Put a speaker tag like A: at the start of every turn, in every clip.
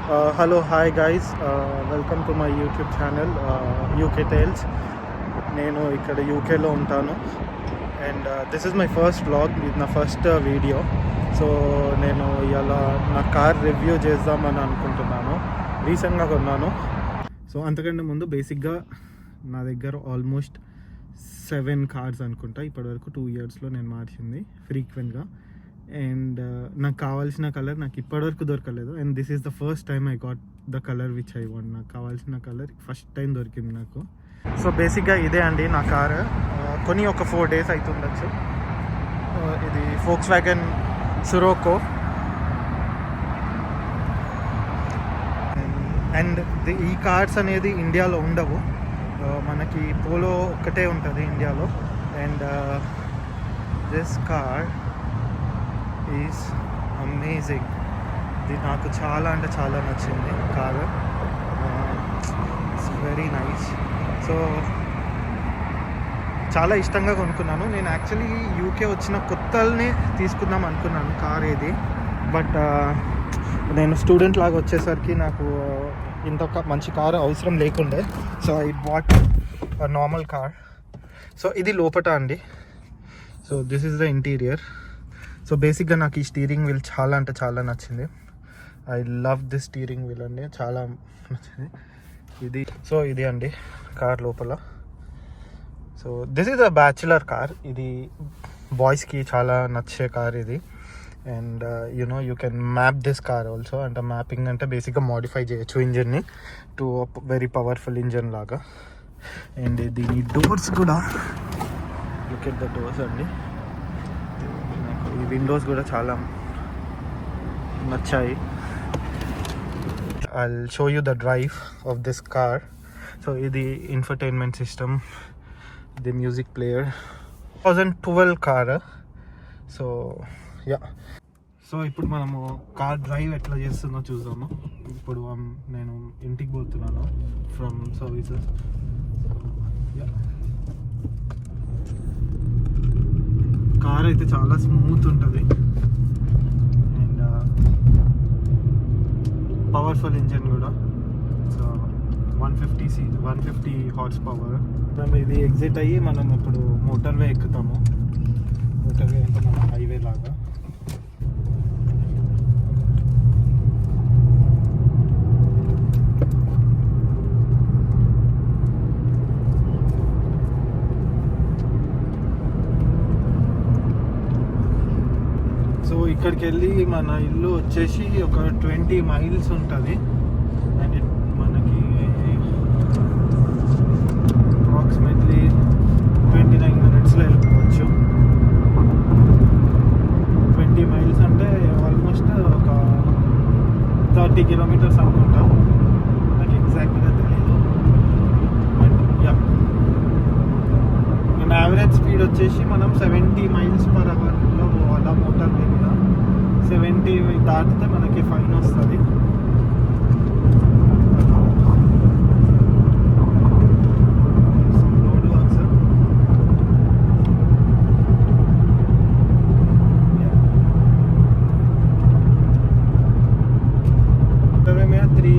A: Hello hi guys, welcome to my YouTube channel UK tales. నేను ఇక్కడ యూకేలో ఉంటాను and this is my first vlog. ఇది నా ఫస్ట్ వీడియో. సో నేను ఇలా నా కార్ రివ్యూ చేద్దామని అనుకుంటున్నాను. రీసెంట్గా కొన్నాను. సో అంతకంటే ముందు బేసిక్గా నా దగ్గర ఆల్మోస్ట్ 7 కార్స్ అనుకుంటా. ఇప్పటివరకు 2 yearsలో నేను మార్చింది ఫ్రీక్వెంట్గా. అండ్ నాకు కావాల్సిన కలర్ నాకు ఇప్పటివరకు దొరకలేదు. And this is the first time I got the colour which I want. నాకు కావాల్సిన కలర్ ఫస్ట్ టైం దొరికింది నాకు. సో బేసిక్గా ఇదే అండి నా కారు. కొని ఒక 4 days అవుతుండొచ్చు. ఇది Volkswagen Scirocco. అండ్ ఈ కార్స్ అనేది ఇండియాలో ఉండవు. మనకి పోలో ఒక్కటే ఉంటుంది ఇండియాలో. And this car is amazing. ఇది నాకు చాలా అంటే చాలా నచ్చింది car. It's very nice. So చాలా ఇష్టంగా కొనుక్కున్నాను. నేను యాక్చువల్లీ యూకే వచ్చిన కొత్తల్ని తీసుకుందాం అనుకున్నాను కార్ ఇది. బట్ నేను స్టూడెంట్ లాగా వచ్చేసరికి నాకు ఇంత మంచి కారు అవసరం లేకుండే. So I bought normal car. So ఇది లోపట అండి. So this is the interior. So బేసిక్గా నాకు ఈ స్టీరింగ్ వీల్ చాలా అంటే చాలా నచ్చింది. I love this steering wheel అండి, చాలా నచ్చింది ఇది. సో ఇది అండి కార్ లోపల. So this is a bachelor car. ఇది బాయ్స్కి చాలా నచ్చే కార్ ఇది. And you know you can map this car also. అంటే మ్యాపింగ్ అంటే బేసిక్గా మోడిఫై చేయొచ్చు ఇంజన్ని టు వెరీ పవర్ఫుల్ ఇంజన్ లాగా. అండ్ దీని డోర్స్ కూడా లుక్ ఎట్ ద డోర్స్ అండి. ఈ విండోస్ కూడా చాలా నచ్చాయి. I'll show you the drive of this car. So ఇది infotainment system, the music player. 2012 car. So yeah. So ఇప్పుడు మనము కార్ డ్రైవ్ ఎట్లా చేస్తుందో చూద్దాము. ఇప్పుడు నేను ఇంటికి పోతున్నాను ఫ్రమ్ సర్వీసెస్. కార్ అయితే చాలా స్మూత్ ఉంటుంది అండ్ పవర్ఫుల్ ఇంజన్ కూడా. So 150 horse power. మనం ఇది ఎగ్జిట్ అయ్యి మనం ఇప్పుడు మోటార్వే ఎక్కుతాము. మోటార్వే అంటే మన హైవే లాగా. సో ఇక్కడికి వెళ్ళి మన ఇల్లు వచ్చేసి ఒక 20 miles ఉంటుంది. అండ్ మనకి అప్రాక్సిమేట్లీ 29 minutesలో వెళ్ళిపోవచ్చు. 20 miles అంటే ఆల్మోస్ట్ ఒక 30 kilometers అనుకుంటా. నాకు ఎగ్జాక్ట్గా తెలీదు. బట్ యా, మన యావరేజ్ స్పీడ్ వచ్చేసి మనం 70 miles/hourలో పోవాలా మోటార్ మీద. 70 దాటితే మనకి ఫైన్ వస్తుంది. Road works. మీద 3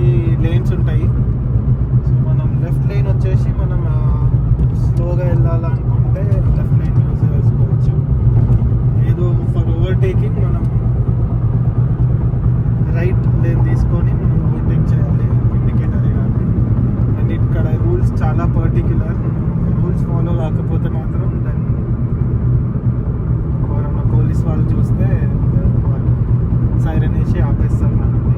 A: lanes ఉంటాయి. సో మనం లెఫ్ట్ లైన్ వచ్చేసి మనం స్లోగా వెళ్ళాలనుకుంటే లెఫ్ట్ లైన్ యూజ్ చేసుకోవచ్చు. ఏదో ఫర్ ఓవర్టేకింగ్ మనం రైట్ లేన్ తీసుకొని మనం ఓవర్టేక్ చేయాలి. ఇండికేటర్ ఇవ్వాలి. అండ్ ఇక్కడ రూల్స్ చాలా పర్టిక్యులర్. రూల్స్ ఫాలో కాకపోతే మాత్రం దాన్ని ఎవరైనా పోలీస్ వాళ్ళు చూస్తే వాళ్ళు సైరన్ వేసి ఆపేస్తారు మనల్ని.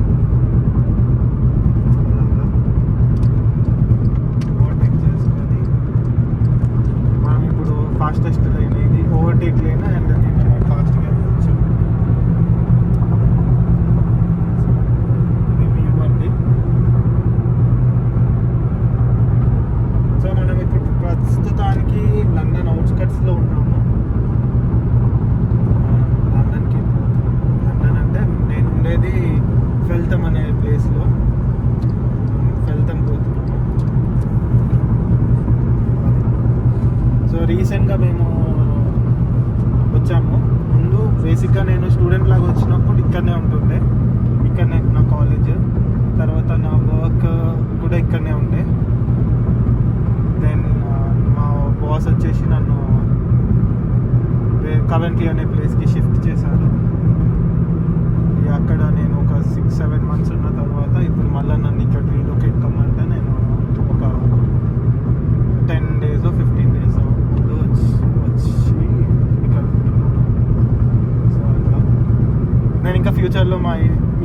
A: ఓవర్టేక్ చేసుకొని మనం ఇప్పుడు ఫాస్టెస్ట్ లైన్ ఇది ఓవర్టేక్ లైన్. అండ్ దీన్ని ఫాస్ట్గా వెళ్ళచ్చు. ప్రస్తుతానికి లండన్ అవుట్స్కట్స్లో ఉన్నాము. లండన్కి పోతున్నాము. లండన్ అంటే నేను ఉండేది ఫెల్తమ్ అనే ప్లేస్లో. ఫెల్తమ్ పోతున్నాము. సో రీసెంట్గా మేము వచ్చాము. ముందు బేసిక్గా నేను స్టూడెంట్ లాగా వచ్చినప్పుడు ఇక్కడనే ఉంటుండే. ఇక్కడనే నా కాలేజ్. మళ్ళీ నన్ను ఇక్కడ రీలొకేట్ కమ్మంటే నేను ఒక 10 days 15 days ముందు వచ్చి ఇక్కడ ఉంటున్నాను. సో అట్లా నేను ఇంకా ఫ్యూచర్లో మా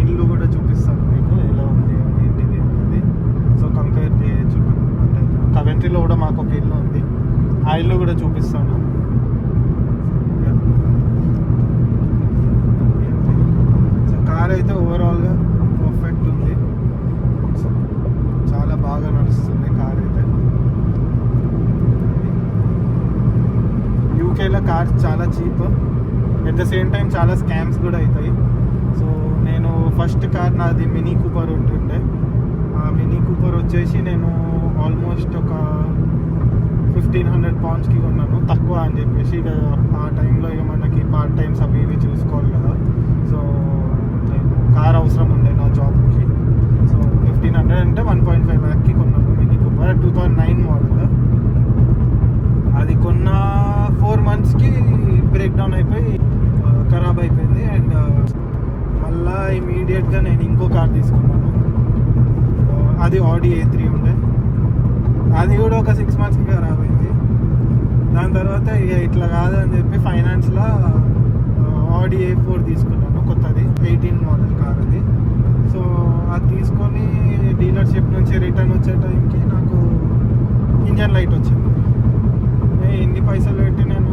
A: ఇల్లు కూడా చూపిస్తాను మీకు ఎలా ఉంది ఏంటిది అనేది. సో కంపేర్ చేయొచ్చు. అంటే కవెంట్రీలో కూడా మాకు ఒక ఇల్లు ఉంది, ఆ ఇల్లు కూడా చూపిస్తాను. సో కార్ అయితే ఓవరాల్గా పర్ఫెక్ట్ ఉంది, చాలా బాగా నడుస్తుంది కార్ అయితే. యూకేలో కార్స్ చాలా cheap, at the same time చాలా స్కామ్స్ కూడా అవుతాయి. సో నేను ఫస్ట్ కార్ నాది మినీ కూపర్ ఉంటుండే. ఆ మినీ కూపర్ వచ్చేసి నేను ఆల్మోస్ట్ ఒక 1500 poundsకి కొన్నాను, తక్కువ అని చెప్పేసి. ఇక ఆ టైంలో ఇక మనకి పార్ట్ టైమ్స్ అవి ఇవి చూసుకోవాలి కదా. సో నేను కార్ అవసరం ఉండే నా జాబ్కి. సో 1500 అంటే 1.5 lakh కొన్నాను మినీ కూపర్. 2009 మోడల్. అది కొన్న 4 monthsకి బ్రేక్ డౌన్ అయిపోయి ఖరాబ్ అయిపోయింది. అండ్ మళ్ళా ఇమీడియట్గా నేను ఇంకో కార్ తీసుకున్నాను, అది ఆడి A3 ఉండే. అది కూడా ఒక 6 monthsకి ఖరాబ్ అయింది. దాని తర్వాత ఇక ఇట్లా కాదని చెప్పి ఫైనాన్స్లో ఆడి A4 తీసుకున్నాను, కొత్తది 18 మోడల్ కార్ అది. సో అది తీసుకొని డీలర్షిప్ నుంచి రిటర్న్ వచ్చే టైంకి నాకు ఇంజన్ లైట్ వచ్చింది. ఎన్ని పైసలు పెట్టి నేను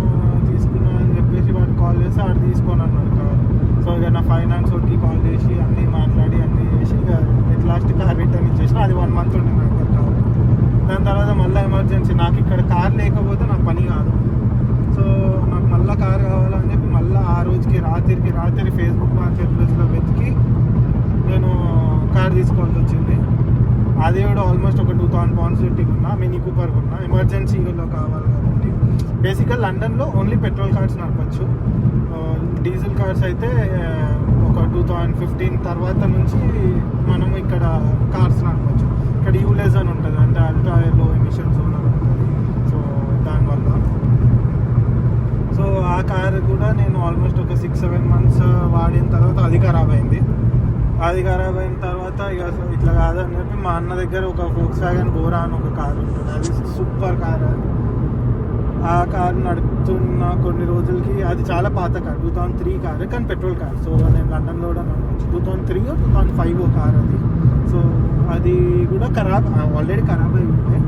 A: తీసుకున్నా అని చెప్పేసి వాడు కాల్ చేసి ఆడు తీసుకొని అన్నాడు కార్. సో ఇక నా ఫైనాన్స్ వాడికి కాల్ చేసి అన్నీ మాట్లాడి అన్నీ చేసి ఇక ఎట్ లాస్ట్ కార్ రిటర్న్ ఇచ్చేసిన. అది 1 month ఉండే నా దగ్గర కార్. దాని తర్వాత మళ్ళీ ఎమర్జెన్సీ, నాకు ఇక్కడ కార్ లేకపోతే నాకు పని కాదు. సో నాకు మళ్ళీ కార్ కావాలని చెప్పి మళ్ళీ ఆ రోజుకి రాత్రి ఫేస్బుక్ మార్కెట్ ప్లేస్లో వెతికి నేను కార్ తీసుకోవాల్సి వచ్చింది. అది కూడా ఆల్మోస్ట్ ఒక 2000 pounds పెట్టి కొన్నా, మినీ కూపర్ కొన్నా, ఎమర్జెన్సీలో కావాలి కాబట్టి. బేసిక్గా లండన్లో ఓన్లీ పెట్రోల్ కార్స్ నడపచ్చు, డీజిల్ కార్స్ అయితే ఒక 2015 తర్వాత నుంచి మనము ఇక్కడ కార్స్ నడపచ్చు. ఇక్కడ యూలేజ్ అని ఉంటుంది, అంటే అల్ట్రా లో ఎమిషన్ జోన్ అని ఉంటుంది. సో దానివల్ల సో ఆ కార్ కూడా నేను ఆల్మోస్ట్ ఒక 6-7 months వాడిన తర్వాత అది ఖరాబ్ అయింది. అది ఖరాబ్ అయిన తర్వాత ఇక ఇట్లా కాదని చెప్పి మా అన్న దగ్గర ఒక Volkswagen Bora అని ఒక కార్ ఉంటుంది, అది సూపర్ కార్. ఆ కార్ నడుపుతున్న కొన్ని రోజులకి, అది చాలా పాత కార్, 2003 కార్, కానీ పెట్రోల్ కార్. సో నేను లండన్లో కూడా నడపచ్చు. 2003 2005 కార్ అది. సో అది కూడా ఖరాబ్, ఆల్రెడీ ఖరాబ్ అయి ఉంటే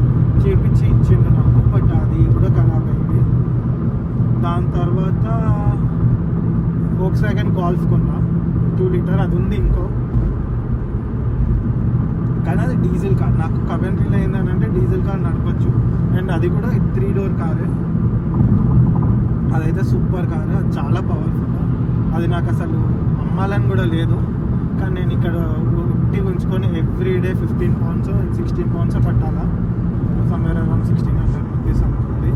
A: చేపించి ఇచ్చిండు నాకు, బట్ అది కూడా ఖరాబ్ అయింది. దాని తర్వాత Volkswagen Golf కొన్నా 2 liter, అది ఉంది ఇంకో. కానీ అది డీజిల్ కార్. నాకు కవెంట్రీలో ఏంటంటే డీజిల్ కార్ నడపచ్చు, అండ్ అది కూడా 3 door కారే. అదైతే సూపర్ కార్, అది చాలా పవర్ఫుల్. అది నాకు అసలు అమ్మాలని కూడా లేదు, కానీ నేను ఇక్కడ ఉట్టి ఉంచుకొని ఎవ్రీడే 15 pounds 16 pounds పట్టాలా, సమ్వేర్ అరౌండ్ 1600 rupees అనుకోండి.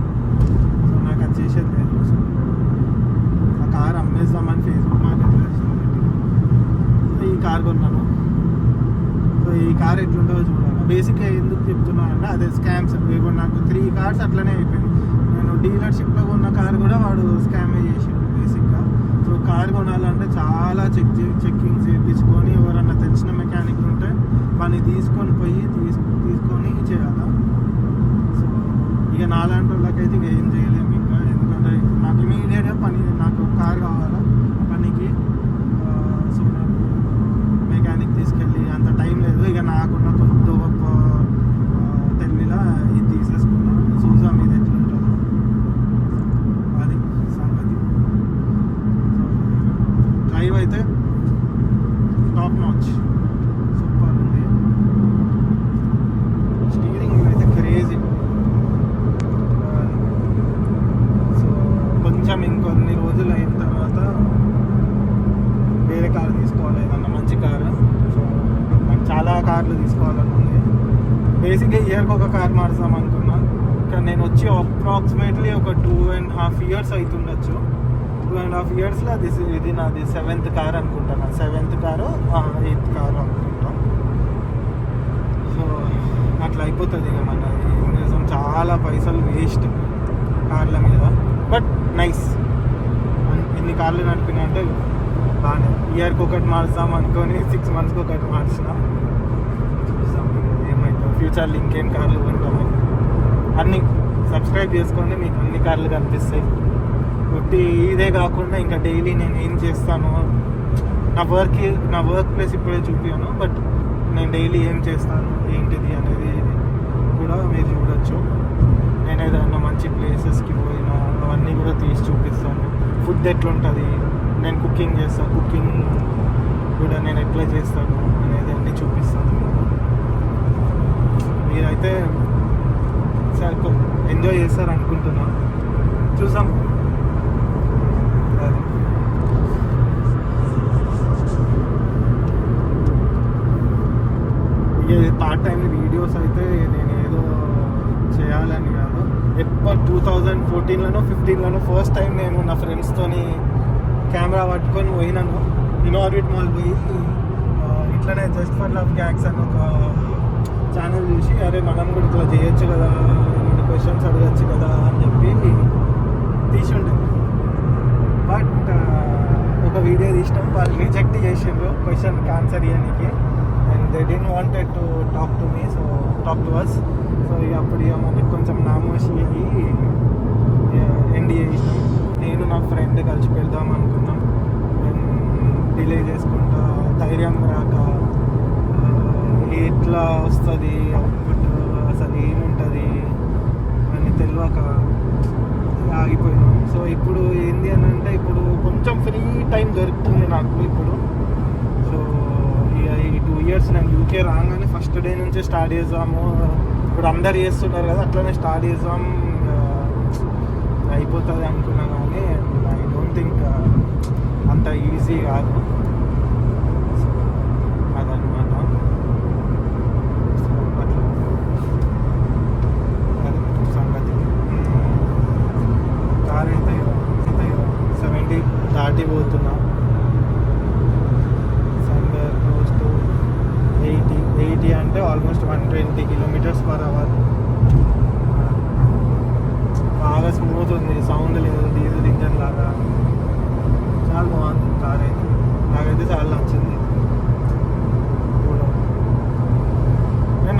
A: సో నాకు అది చేసేది లేదు. సో ఆ కార్ అమ్మేద్దామని ఫేస్బుక్ మార్కెట్ ఈ కార్ కొన్నాను. సో ఈ కార్ ఎట్లుంటుందో చూడాలి. బేసిక్గా ఎందుకు చెప్తున్నా అంటే అదే స్కామ్స్. ఇప్పుడు నాకు 3 cars అట్లనే అయిపోయింది. నేను డీలర్షిప్లో కొన్న కార్ కూడా వాడు స్కామే చేసాడు బేసిక్గా. సో కార్ కొనాలంటే చాలా చెక్కింగ్ చేయించుకొని, ఎవరన్నా తెలిసిన మెకానిక్ ఉంటే వాడిని తీసుకొని పోయి తీసుకొని చేయాలి. సో ఇక నాలాంటి వాళ్ళకైతే ఇక ఏం చేయలేము ఇంకా, ఎందుకంటే నాకు ఇమీడియట్గా నాకు కార్ కావాలా పనికి. సో నాకు మెకానిక్ తీసుకెళ్ళి అంత టైం లేదు. ఇక నాకున్న కొద్ది గొప్ప తెలివిలా ఇది తీసేసుకున్నా, చూసా మీద ఎట్లుంటుందో అది సంగతి. డ్రైవ్ అయితే టాప్ నాచ్, సూపర్ ఉంది. స్టీరింగ్ అయితే క్రేజీ. సో కొంచెం ఇంకొన్ని రోజులు అయిన తర్వాత వేరే కారు తీసుకోవాలి, ఏదన్నా మంచి కారు. సో నాకు చాలా కార్లు తీసుకోవాలని ఉంది. బేసిక్గా ఇయర్కి ఒక కార్ మారుస్తాం అనుకున్నా, కానీ నేను వచ్చి అప్రాక్సిమేట్లీ ఒక 2.5 years అవుతుండొచ్చు. 2.5 yearsలో ఇది నాది 7th కార్ అనుకుంటాను, 7th కారు 8th కారు అనుకుంటా. సో అట్లా అయిపోతుంది ఇక మన నిజం. చాలా పైసలు వేస్ట్ కార్ల మీద, బట్ నైస్. ఎన్ని కార్లు నడిపినా అంటే బాగానే ఇయర్కి ఒకటి మారుస్తాం అనుకొని 6 monthsకి ఒకటి మార్చిన. చూస్తాం ఏమైతే ఫ్యూచర్లో ఇంకేం కార్లు కొంటాము. అన్నీ సబ్స్క్రైబ్ చేసుకోండి, మీకు అన్ని కార్లు కనిపిస్తాయి. ఒకటి ఇదే కాకుండా ఇంకా డైలీ నేను ఏం చేస్తాను, నా వర్క్ ప్లేస్ ఇప్పుడే చూపించాను, బట్ నేను డైలీ ఏం చేస్తాను ఏంటిది అనేది కూడా మీరు చూడొచ్చు. నేను ఏదైనా మంచి ప్లేసెస్కి పోయినా అవన్నీ కూడా తీసి చూపిస్తాను. ఫుడ్ ఎట్లుంటుంది, నేను కుకింగ్ చేస్తాను, కుకింగ్ కూడా నేను ఎట్లా చేస్తాను అనేది అన్నీ చూపిస్తాను. మీరైతే సరే ఎంజాయ్ చేస్తారు అనుకుంటున్నాను. చూసాం. అది పార్ట్ టైం వీడియోస్ అయితే నేను ఏదో చేయాలని కాదు. ఎప్పుడు 2014లోనో 15లోనో ఫస్ట్ టైం నేను నా ఫ్రెండ్స్తోని కెమెరా పట్టుకొని పోయినాను. ఇన్ఆర్బిట్ మాల్ పోయి ఇట్లనే జస్ట్ ఫర్ లవ్ గ్యాగ్స్ అని ఒక ఛానల్ చూసి అరే మనం కూడా ఇట్లా చేయొచ్చు కదా, ఏమైనా క్వశ్చన్స్ అడగచ్చు కదా అని చెప్పి తీసి ఉండే. బట్ ఒక వీడియో తీసినాం, వాళ్ళు రిజెక్ట్ చేసిండ్రు క్వశ్చన్కి ఆన్సర్ ఇవ్వడానికి. And they didn't wanted to talk to me, so talk to us. So అప్పుడు ఇక మనకి కొంచెం నామోషి అయ్యి ఎండ్ చేసినాం. నేను నా ఫ్రెండ్ కలిసి పెడదాం అనుకున్నాం. డిలే చేసుకుంటా, ధైర్యం రాక, ఎట్లా వస్తుంది అవుట్పుట్, అసలు ఏముంటుంది అని తెలియక ఆగిపోయినాం. సో ఇప్పుడు ఏంది అని అంటే ఇప్పుడు కొంచెం ఫ్రీ టైం దొరుకుతుంది నాకు ఇప్పుడు. సో ఈ 2 years నేను యూకే రాగానే ఫస్ట్ డే నుంచి స్టార్ట్ చేద్దాము, ఇప్పుడు అందరు చేస్తున్నారు కదా అట్లనే స్టార్ట్ చేద్దాం అయిపోతుంది అనుకున్నా. కానీ ఐ డోంట్ థింక్ అంత ఈజీ కాదు. సో అదనమాట. అట్లా అది సంగతి. కార్ అయితే 70 దాటిపోతున్నా. సంవేర్ క్లోజ్ టు 80 అంటే ఆల్మోస్ట్ 120 km/h. బాగా స్మూత్ ఉంది, సౌండ్ లేదు, డీజిల్ ఇంజన్ లాగా. చాలా బాగుంది కార్ అయితే, నాకైతే చాలా నచ్చింది.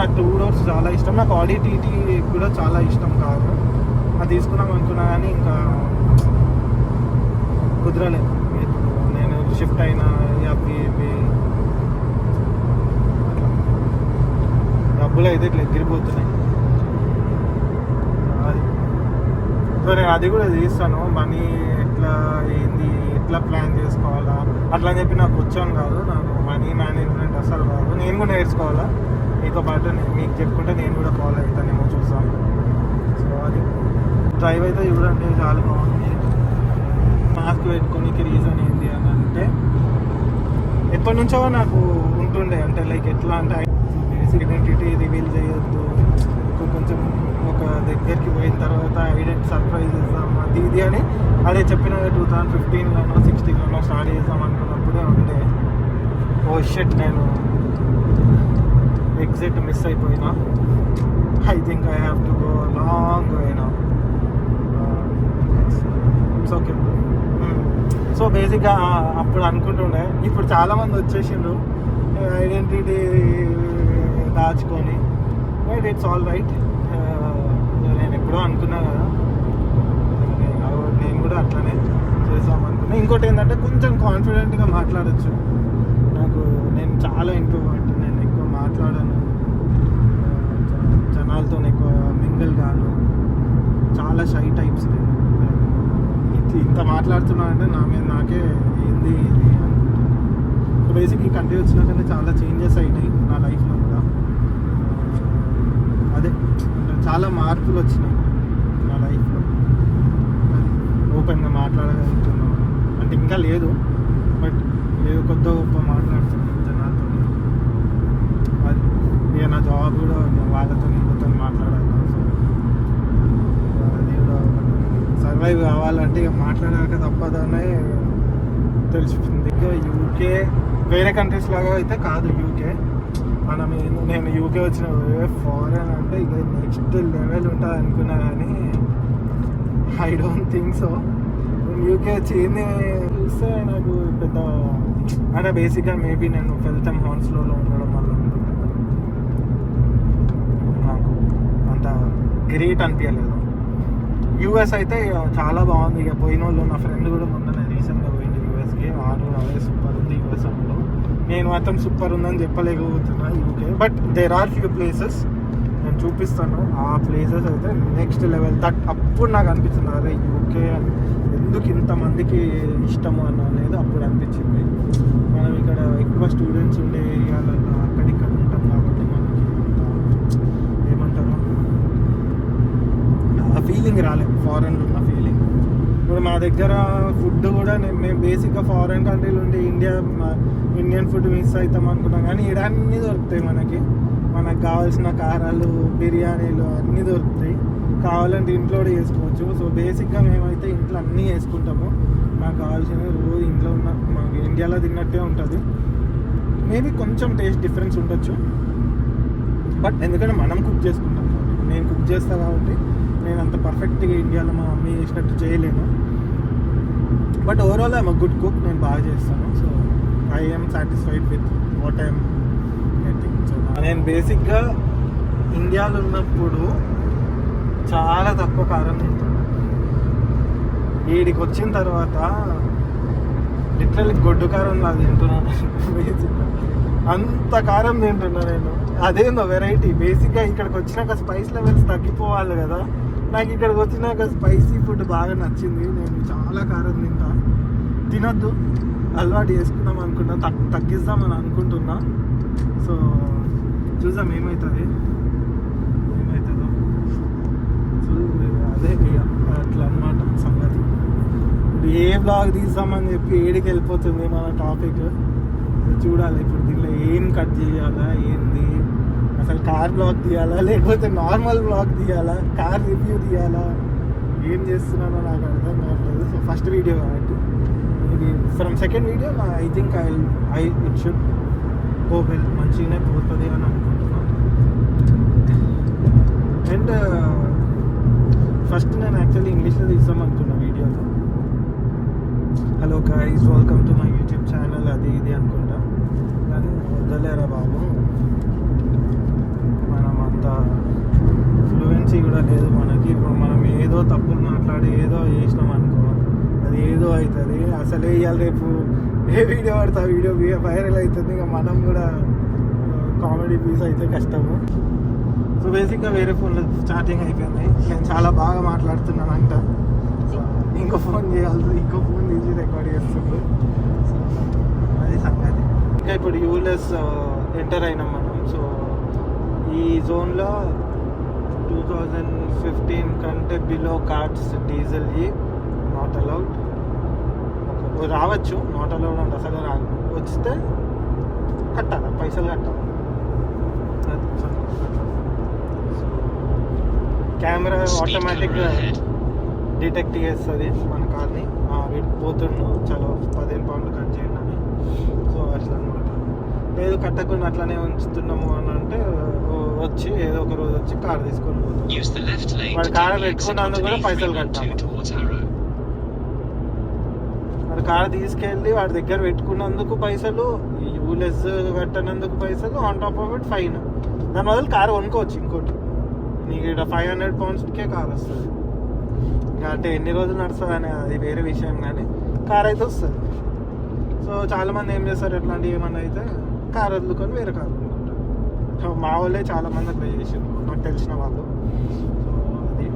A: నాకు 2 doors చాలా ఇష్టం. నాకు ఆడి టీటీ కూడా చాలా ఇష్టం కారు. అది తీసుకున్నాం అనుకున్నా కానీ ఇంకా కుదరలేదు. ఇప్పుడు నేను షిఫ్ట్ అయినా డబ్బులు అయితే ఇట్లా ఎగిరిపోతున్నాయి. అది సో నేను అది కూడా తీస్తాను. మనీ ఎట్లా ఏంది ఎట్లా ప్లాన్ చేసుకోవాలా అట్లా అని చెప్పి నాకు వచ్చాను కాదు. నాకు మనీ మేనేజ్మెంట్ అసలు కాదు. నేను కూడా నేర్చుకోవాలా. మీతో పాటు మీకు చెప్పుకుంటే నేను కూడా ఫాలో అవుతానేమో, చూస్తాను. సో అది డ్రైవ్ అయితే చూడండి చాలా బాగుంది. మాస్క్ పెట్టుకోనికి రీజన్ ఏంటి అని అంటే ఎప్పటి నుంచో నాకు ఉంటుండే, అంటే లైక్ ఎట్లా అంటే బేసిక్ ఐడెంటిటీ రివీల్ చేయొద్దు, కొంచెం ఒక దగ్గరికి పోయిన తర్వాత ఐడెంటిటీ సర్ప్రైజ్ ఇద్దాం అది ఇది అని అదే చెప్పిన 2015లోనో 16లోనో స్టార్ట్ చేద్దాం అనుకున్నప్పుడే ఉండే. ఓ షట్, నేను ఎగ్జిట్ మిస్ అయిపోయినా. I think I have to go long way now. It's okay. So బేసిక్గా అప్పుడు అనుకుంటుండే, ఇప్పుడు చాలామంది వచ్చేసిండ్రు ఐడెంటిటీ దాచుకొని. But it's all right. నేను ఎప్పుడో అనుకున్నా కదా, నేను కూడా అట్లనే చేద్దాం అనుకున్నా. ఇంకోటి ఏంటంటే కొంచెం కాన్ఫిడెంట్గా మాట్లాడచ్చు. నేను చాలా ఇంట్రోవర్ట్, నేను ఎక్కువ మాట్లాడను, జనాలతో ఎక్కువ మింగిల్ కాను, చాలా షై టైప్స్. నేను ఇంత మాట్లాడుతున్నానంటే నా మీద నాకే ఏంది ఇది అనుకుంటున్నాను. బేసిక్ ఈ కంట్రీ వచ్చినాకనే చాలా చేంజెస్ అయినాయి నా లైఫ్లో కూడా. అదే చాలా మార్పులు వచ్చినాయి నా లైఫ్లో. ఓపెన్గా మాట్లాడగలుగుతున్నాను అంటే ఇంకా లేదు, బట్ ఏదో కొత్త గొప్ప మాట్లాడుతున్నాను జనాలతో. అది ఇక నా జాబ్ కూడా వాళ్ళతో ఇంకొతో మాట్లాడాలి. సో అది కూడా సర్వైవ్ కావాలంటే ఇక మాట్లాడాక తప్పదనే తెలిసిపోతుంది. ఇక యూకే వేరే కంట్రీస్ లాగా అయితే కాదు. యూకే నేను యూకే వచ్చిన ఫారెన్ అంటే ఇక నెక్స్ట్ లెవెల్ ఉంటుంది అనుకున్నా, కానీ I don't think so. UK వచ్చి ఏంది చూస్తే నాకు పెద్ద అంటే బేసిక్గా మేబీ నేను ఫెల్తమ్ హాన్స్లోలో ఉండడం వల్ల నాకు అంత గ్రేట్ అనిపించలేదు. యూఎస్ అయితే చాలా బాగుంది. ఇక పోయిన వాళ్ళు నా ఫ్రెండ్ కూడా మొన్న రీసెంట్గా పోయింది యూఎస్కి. అదే సూపర్ ఉంది యూఎస్ అందులో. నేను మాత్రం సూపర్ ఉందని చెప్పలేకపోతున్నా UK. But there are few places నేను చూపిస్తాను. ఆ ప్లేసెస్ అయితే నెక్స్ట్ లెవెల్. అప్పుడు నాకు అనిపించింది అదే యూకే ఎందుకు ఇంతమందికి ఇష్టము అనేది అప్పుడు అనిపించింది. మనం ఇక్కడ ఎక్కువ స్టూడెంట్స్ ఉండే ఏరియాలలో అక్కడిక్కడ ఉంటాం కాబట్టి మనకి ఏమంటారు ఆ ఫీలింగ్ రాలేదు, ఫారెన్లో ఉన్న ఫీలింగ్. ఇప్పుడు మా దగ్గర ఫుడ్ కూడా మేము బేసిక్గా ఫారెన్ కంట్రీలు ఉండి ఇండియన్ ఫుడ్ మిస్ అవుతాం అనుకున్నాం, కానీ ఇక్కడ అన్నీ దొరుకుతాయి మనకు కావాల్సిన కారాలు, బిర్యానీలు అన్నీ దొరుకుతాయి. కావాలంటే ఇంట్లో కూడా చేసుకోవచ్చు. సో బేసిక్గా మేమైతే ఇంట్లో అన్నీ చేసుకుంటాము. మాకు కావాల్సినవి రోజు ఇంట్లో ఉన్న మాకు ఇండియాలో తిన్నట్టే ఉంటుంది. మేబీ కొంచెం టేస్ట్ డిఫరెన్స్ ఉండొచ్చు, బట్ ఎందుకంటే మనం కుక్ చేసుకుంటాం. నేను కుక్ చేస్తాను కాబట్టి నేను అంత పర్ఫెక్ట్గా ఇండియాలో మా మమ్మీ చేసినట్టు చేయలేను. But overall I'm good cook. నేను బాగా చేస్తాను. So I'm satisfied with what I'm getting. So నేను బేసిక్గా ఇండియాలో ఉన్నప్పుడు చాలా తక్కువ కారం తింటున్నాను. వీడికి వచ్చిన తర్వాత లిటరల్లీ గొడ్డు కారం లాగా తింటున్నాను. అంత కారం తింటున్నా నేను. అదేందో వెరైటీ. బేసిక్గా ఇక్కడికి వచ్చినాక స్పైస్ లెవెల్స్ తగ్గిపోవాలి కదా. నాకు ఇక్కడికి వచ్చినాక స్పైసీ ఫుడ్ బాగా నచ్చింది. నేను చాలా కారం తినొద్దు, అలవాటు చేసుకుందాం అనుకున్నా, తగ్గిద్దామని అనుకుంటున్నా. సో చూద్దాం ఏమవుతుందో. అదే అట్లా అన్నమాట సంగతి. ఇప్పుడు ఏ బ్లాగ్ తీద్దామని చెప్పి ఏడికి వెళ్ళిపోతుంది మన టాపిక్. చూడాలి ఇప్పుడు దీనిలో ఏం కట్ చేయాలా, ఏంది అసలు కార్ బ్లాగ్ తీయాలా లేకపోతే నార్మల్ బ్లాగ్ తీయాలా, కార్ రివ్యూ తీయాలా, ఏం చేస్తున్నానో నాకు అర్థం కావట్లేదు. సో ఫస్ట్ వీడియో కాబట్టి ఇది from second video I think it should go well, మంచిగానే పోతుంది అని అనుకుంటున్నాను. అండ్ ఫస్ట్ నేను యాక్చువల్లీ ఇంగ్లీష్లో తీద్దాం అనుకున్నా వీడియోలో. Hello guys, welcome to my YouTube channel అది ఇది అనుకుంటా, కానీ వద్దలేరా బాబు, మనం అంత ఫ్లూయెన్సీ కూడా లేదు మనకి. ఇప్పుడు మనం ఏదో తప్పులు మాట్లాడి ఏదో చేసినాం అనుకో, అది ఏదో అవుతుంది. అసలే ఇవాళ రేపు ఏ వీడియో పడితే ఆ వీడియో వైరల్ అవుతుంది. ఇక మనం కూడా కామెడీ పీస్ అయితే కష్టము. సో బేసిక్గా వేరే ఫోన్లో ఛార్జింగ్ అయిపోయింది. నేను చాలా బాగా మాట్లాడుతున్నాను అంట. సో ఇంకో ఫోన్ చేయాలి, ఇంకో ఫోన్ తీసి రికార్డ్ చేస్తుంది. సో అది సంగతి. ఇంకా ఇప్పుడు యూఎస్ ఎంటర్ అయినాం మనం. సో ఈ జోన్లో 2015 కంటే బిలో కార్డ్స్ డీజిల్కి నాట్ అలౌడ్. రావచ్చు, నాట్ అలౌడ్ అంటే అసలు రాదు. వస్తే కట్టాలి, పైసలు కట్టాలి. కెమెరా ఆటోమేటిక్గా డిటెక్ట్ చేస్తుంది మన కార్ని. వీటి పోతుండు చాలా 15 పౌండ్లు కట్ చేయండి అని. సో అట్లా అనమాట. లేదు కట్టకుండా అట్లానే ఉంచుతున్నాము అని అంటే వచ్చి ఏదో ఒక రోజు వచ్చి కార్ తీసుకొని పోతాం. వాడి కార్ పెట్టుకున్నందుకు కూడా పైసలు కట్టాలి. వాడి కార్ తీసుకెళ్ళి వాడి దగ్గర పెట్టుకున్నందుకు పైసలు, యూలెస్ కట్టనందుకు పైసలు, on top of it fine. దాని బదులు కార్ కొనుక్కోవచ్చు ఇంకోటి. నీకు ఇక్కడ 500 పౌండ్స్కే కార్ వస్తుంది. ఇంకా అంటే ఎన్ని రోజులు నడుస్తుంది అని అది వేరే విషయం, కానీ కార్ అయితే వస్తుంది. సో చాలామంది ఏం చేస్తారు, ఎట్లాంటివి ఏమన్నా అయితే కార్ వదులుకొని వేరే కార్ కొనుక్కుంటారు. సో మా వాళ్ళే చాలామంది అట్లా చేసారు, నాకు తెలిసిన వాళ్ళు. సో అది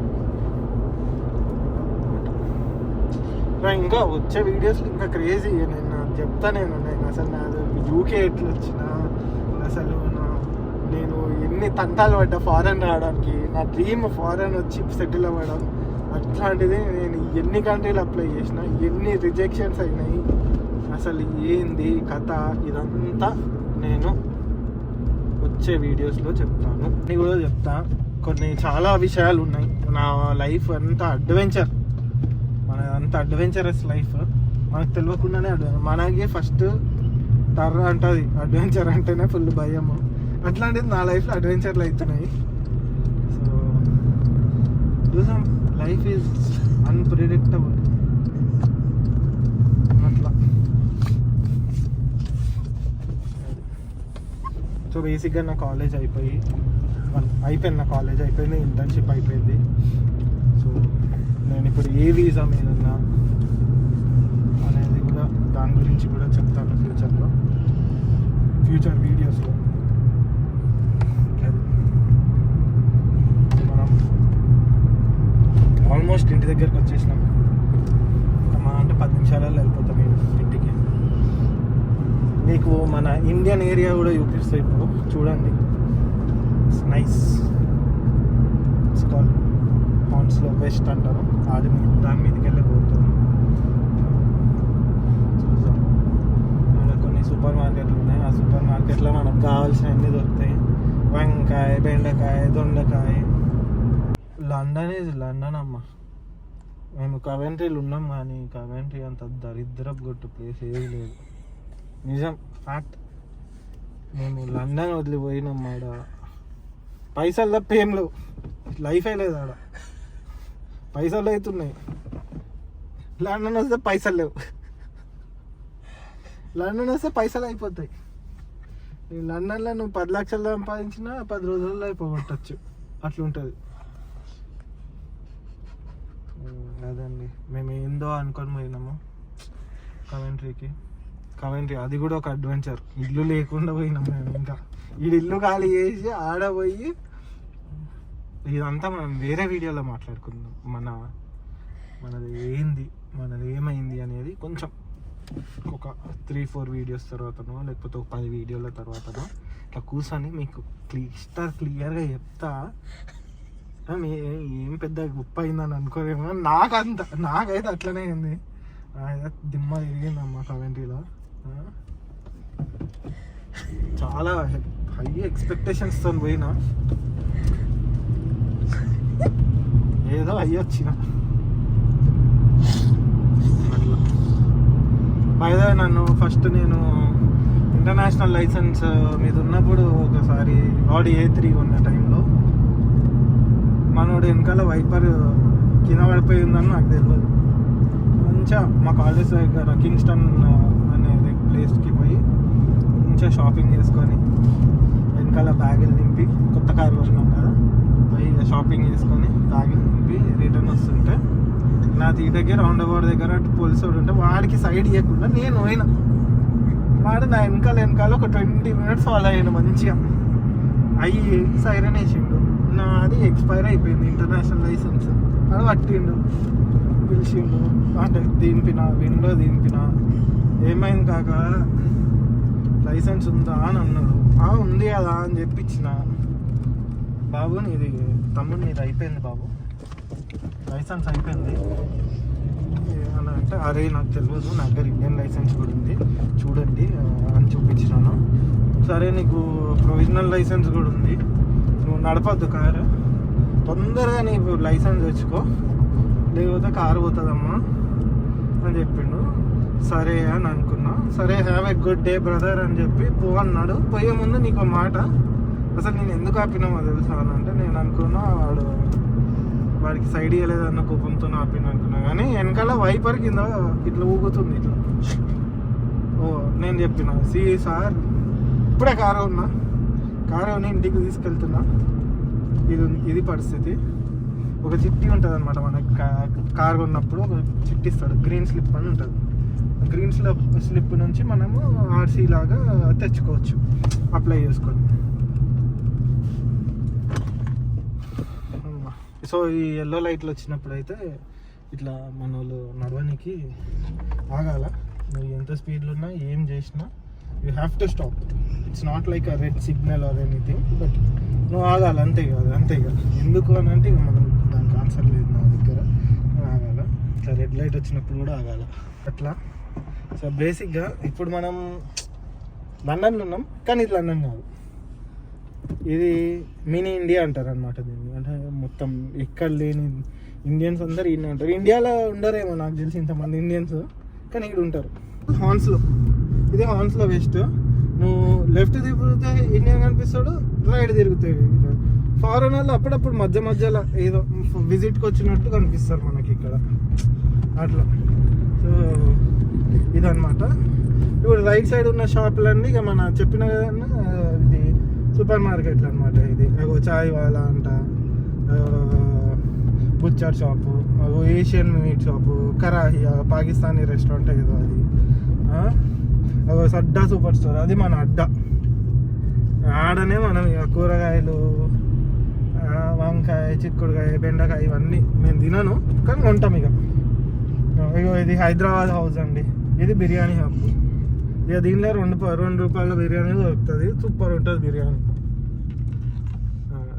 A: ఇంకా వచ్చే వీడియోస్లో ఇంకా క్రేజీ. నేను అసలు నాది యూకే ఎట్లా వచ్చినా, అసలు నేను ఎన్ని తంటాలు పడ్డా ఫారెన్ రావడానికి. నా డ్రీమ్ ఫారెన్ వచ్చి సెటిల్ అవ్వడం. అట్లాంటిది నేను ఎన్ని కంట్రీలు అప్లై చేసిన, ఎన్ని రిజెక్షన్స్ అయినాయి, అసలు ఏంది కథ, ఇదంతా నేను వచ్చే వీడియోస్లో చెప్తాను. నేను కూడా చెప్తా. కొన్ని చాలా విషయాలు ఉన్నాయి. నా లైఫ్ అంతా అడ్వెంచర్, అంత అడ్వెంచరస్ లైఫ్. మనకు తెలియకుండానే మనకి ఫస్ట్ టర్ర అంటుంది. అడ్వెంచర్ అంటేనే ఫుల్ భయము. అట్లాంటిది నా లైఫ్లో అడ్వెంచర్లు అవుతున్నాయి. సో చూసాం, లైఫ్ ఈజ్ అన్ప్రిడిక్టబుల్. అట్లా. సో బేసిక్గా నా కాలేజ్ అయిపోయింది, నా కాలేజ్ అయిపోయింది, ఇంటర్న్షిప్ అయిపోయింది. సో నేను ఇప్పుడు ఏ వీసా మీద ఉన్నా అనేది కూడా దాని గురించి కూడా చెప్తాను ఫ్యూచర్ వీడియోస్లో. మనం ఆల్మోస్ట్ ఇంటి దగ్గరకు వచ్చేసినాం. మా అంటే 10 నిమిషాలలో వెళ్ళిపోతాం ఇంటికి. మీకు మన ఇండియన్ ఏరియా కూడా చూపిస్తాయి ఇప్పుడు, చూడండి. It's nice. It's call Hounslow West అంటారు. దాని మీదకి వెళ్ళిపోతాం. చూద్దాం. అలా కొన్ని సూపర్ మార్కెట్లు ఉన్నాయి. ఆ సూపర్ మార్కెట్లో మనకు కావాల్సినవన్నీ దొరుకుతాయి. వంకాయ, బెండకాయ, దొండకాయ. లండన్ అమ్మ. మేము కవెంట్రీలో ఉన్నాం, కానీ కవెంట్రీ అంత దరిద్రపు గొట్టు ప్లేస్ ఏది లేదు. నిజం, ఫ్యాక్ట్. మేము లండన్ వదిలిపోయినాం. ఆడ పైసలు తప్ప ఏం లేవు, లైఫే లేదు. ఆడ పైసలు అవుతున్నాయి. లండన్ వస్తే పైసలు లేవు. లండన్ వస్తే పైసలు అయిపోతాయి. లండన్లో నువ్వు 10 లక్షలు సంపాదించినా 10 రోజుల్లో అయిపోగొట్టచ్చు. అట్లుంటుంది. అదండి, మేము ఏందో అనుకొని పోయినాము కవెంట్రీ. అది కూడా ఒక అడ్వెంచర్. ఇల్లు లేకుండా పోయినాం మేము. ఇంకా ఇల్లు ఖాళీ చేసి ఆడ పోయి, ఇదంతా మనం వేరే వీడియోలో మాట్లాడుకుందాం. మనది ఏమైంది అనేది కొంచెం ఒక 3-4 వీడియోస్ తర్వాతనో, లేకపోతే ఒక 10 వీడియోల తర్వాతనో ఇట్లా కూర్చొని మీకు క్లియర్గా చెప్తా. ఏం పెద్ద గొప్ప అయిందని అనుకోలేమో. నాకైతే అట్లనే అయింది. దిమ్మ తిరిగిందమ్మా కవెంట్రీలో. చాలా హై ఎక్స్పెక్టేషన్స్తో పోయినా, ఏదో అయ్యొచ్చిన. అట్లా పైదా నేను ఇంటర్నేషనల్ లైసెన్స్ మీద ఉన్నప్పుడు ఒకసారి ఆడి A3 ఉన్న టైంలో మనోడు వెనకాల వైపర్ కింద పడిపోయి ఉందని నాకు తెలియదు. మంచిగా మా కాలేజ్ దగ్గర కింగ్స్టన్ అనే ప్లేస్కి పోయి మంచిగా షాపింగ్ చేసుకొని, వెనకాల బ్యాగులు నింపి, కొత్త కారు కొన్నాం కదా, పోయి షాపింగ్ చేసుకొని బ్యాగులు నింపి రిటర్న్ వస్తుంటే నా దగ్గర రౌండ్ అబౌట్ దగ్గర పోలీసు వాడు ఉంటే వాడికి సైడ్ ఇవ్వకుండా నేను పోయినా. వాడు నా వెనకాల ఒక 20 minutes ఫాలో అయ్యాను మంచిగా. అయ్యి సైరన్ వేసిండు. నాది ఎక్స్పైర్ అయిపోయింది ఇంటర్నేషనల్ లైసెన్స్. అది పట్టిండు, పిలిచిండు. అంటే విండో దింపిన. ఏమైంది కాక, లైసెన్స్ ఉందా అని అన్నాడు. ఉంది కదా అని చెప్పించిన. బాబు నీది అయిపోయింది బాబు, లైసెన్స్ అయిపోయింది అని అంటే, అరే నాకు తెలియదు, నా దగ్గర ఇండియన్ లైసెన్స్ కూడా ఉంది చూడండి అని చూపించినాను. సరే నీకు ప్రొవిజనల్ లైసెన్స్ కూడా ఉంది, నువ్వు నడపద్దు కారు, తొందరగా నీకు లైసెన్స్ తెచ్చుకో, లేకపోతే కారు పోతుందమ్మా అని చెప్పిండు. సరే అని అనుకున్నా. సరే, have a good day brother అని చెప్పి అన్నాడు. పోయే ముందు నీకు మాట, అసలు నేను ఎందుకు ఆపినామో తెలుసా అని అంటే, నేను అనుకున్నా వాడికి సైడ్ ఇవ్వలేదన్న కోపంతో ఆపిన అనుకున్నా. కానీ వెనకాల వైపర్ కింద ఇట్లా ఊగుతుంది ఇట్లా. నేను చెప్పిన, సార్ ఇప్పుడే కారు కొని ఇంటికి తీసుకెళ్తున్నా, ఇది పరిస్థితి. ఒక చిట్టి ఉంటుంది అనమాట, మనకి కారు కొన్నప్పుడు ఒక చిట్టి ఇస్తాడు, గ్రీన్ స్లిప్ అని ఉంటుంది. గ్రీన్ స్లిప్ నుంచి మనము RC లాగా తెచ్చుకోవచ్చు, అప్లై చేసుకొని. సో ఈ ఎల్లో లైట్లు వచ్చినప్పుడు అయితే ఇట్లా మన వాళ్ళు నడవనికి ఆగాల. నువ్వు ఎంత స్పీడ్లో ఉన్నా ఏం చేసినా you have to stop. It's not like a red signal or anything, but నువ్వు ఆగాలి, అంతే కదా. ఎందుకు అని అంటే మనం దానికి ఆన్సర్ లేదు నా దగ్గర. ఆగాల, ఇట్లా రెడ్ లైట్ వచ్చినప్పుడు కూడా ఆగాల అట్లా. సో బేసిక్గా ఇప్పుడు మనం లండన్లో ఉన్నాం, కానీ ఇది లండన్ కాదు, ఇది మినీ ఇండియా అంటారు అనమాట దీన్ని. అంటే మొత్తం ఎక్కడ లేని ఇండియన్స్ అందరు ఈయన ఉంటారు. ఇండియాలో ఉండరేమో నాకు తెలిసి ఇంతమంది ఇండియన్స్, కానీ ఇక్కడ ఉంటారు. ఇదే హాన్స్లో వెస్ట్. నువ్వు లెఫ్ట్ తిరిగితే ఇండియా కనిపిస్తాడు, రైట్ తిరుగుతాయి ఫారెన్ వాళ్ళు. అప్పుడప్పుడు మధ్యలో ఏదో విజిట్కి వచ్చినట్టు కనిపిస్తారు మనకి ఇక్కడ అట్లా. సో ఇదన్నమాట. ఇప్పుడు రైట్ సైడ్ ఉన్న షాపులన్నీ ఇక మన చెప్పిన కదన్నా ఇది సూపర్ మార్కెట్లు అనమాట. ఇది చాయ్ వాలా అంట, butcher shop, Asian meat shop, Karahiya Pakistani restaurant ఏదో అది, అడ్డా సూపర్ స్టోర్ అది మన అడ్డా. ఆడనే మనం ఇక కూరగాయలు, వంకాయ, చిక్కుడుకాయ, బెండకాయ ఇవన్నీ నేను తినను కానీ కొంటాం ఇక. ఇది హైదరాబాద్ హౌస్ అండి. ఇది బిర్యానీ హబ్. ఇక దీనిలో 2 రూపాయల బిర్యానీ దొరుకుతుంది. సూపర్ ఉంటుంది బిర్యానీ.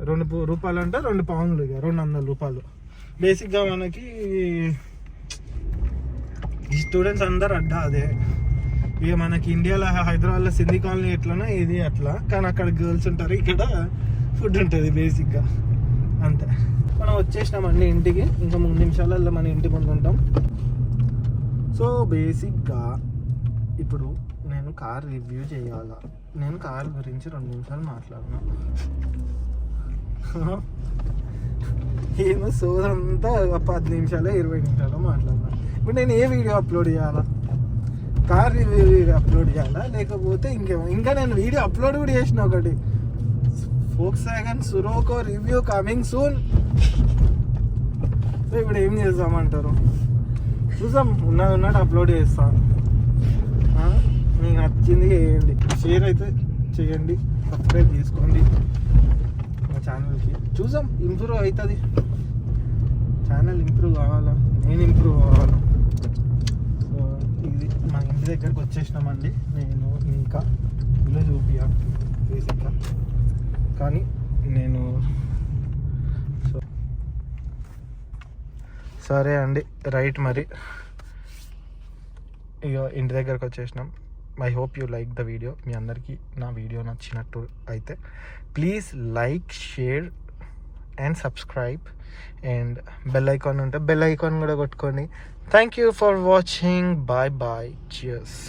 A: 2 రూపాయలు అంటే 2 పౌండ్లు, ఇక 200 రూపాయలు. బేసిక్గా మనకి ఈ స్టూడెంట్స్ అందరు అడ్డా అదే. ఇక మనకి ఇండియాలో హైదరాబాద్లో సింధీ కాలనీ ఎట్లనో ఇది అట్లా, కానీ అక్కడ గర్ల్స్ ఉంటారు, ఇక్కడ ఫుడ్ ఉంటుంది బేసిక్గా అంతే. మనం వచ్చేసినామండి ఇంటికి. ఇంకా 3 నిమిషాలలో మన ఇంటి ముందు ఉంటాం. సో బేసిక్గా ఇప్పుడు నేను కార్ రివ్యూ చేయాలా. నేను కార్ గురించి 2 నిమిషాలు మాట్లాడినా. ఏమో సోదంతా 10 నిమిషాలు 20 నిమిషాలు మాట్లాడినా. ఇప్పుడు నేను ఏ వీడియో అప్లోడ్ చేయాలా? కార్ రివ్యూ వీడియో అప్లోడ్ చేయాలా, లేకపోతే ఇంకేమో? ఇంకా నేను వీడియో అప్లోడ్ కూడా చేసిన ఒకటి, Volkswagen Scirocco review coming soon. So ఇప్పుడు ఏం చేద్దామంటారు? చూసాం, ఉన్నట్టు అప్లోడ్ చేస్తా. మీకు నచ్చింది చేయండి, షేర్ అయితే చేయండి, సబ్స్క్రైబ్ చేసుకోండి మా ఛానల్కి. చూసాం ఇంప్రూవ్ అవుతుంది, ఛానల్ ఇంప్రూవ్ కావాలా, నేను ఇంప్రూవ్ కావాలా. సో ఇది మా ఇంటి దగ్గరకు వచ్చేసినామండి. నేను ఇంకా ఇల్లు చూపియా బేసిక్గా, కానీ నేను సరే అండి రైట్. మరి ఇక ఇంటి దగ్గరకు వచ్చేసినాం. I hope you like the video. మీ అందరికీ నా వీడియో నచ్చినట్టు అయితే please like, share and subscribe, and bell icon ఉంటే బెల్ ఐకాన్ కూడా కొట్టుకోండి. Thank you for watching. Bye bye, cheers.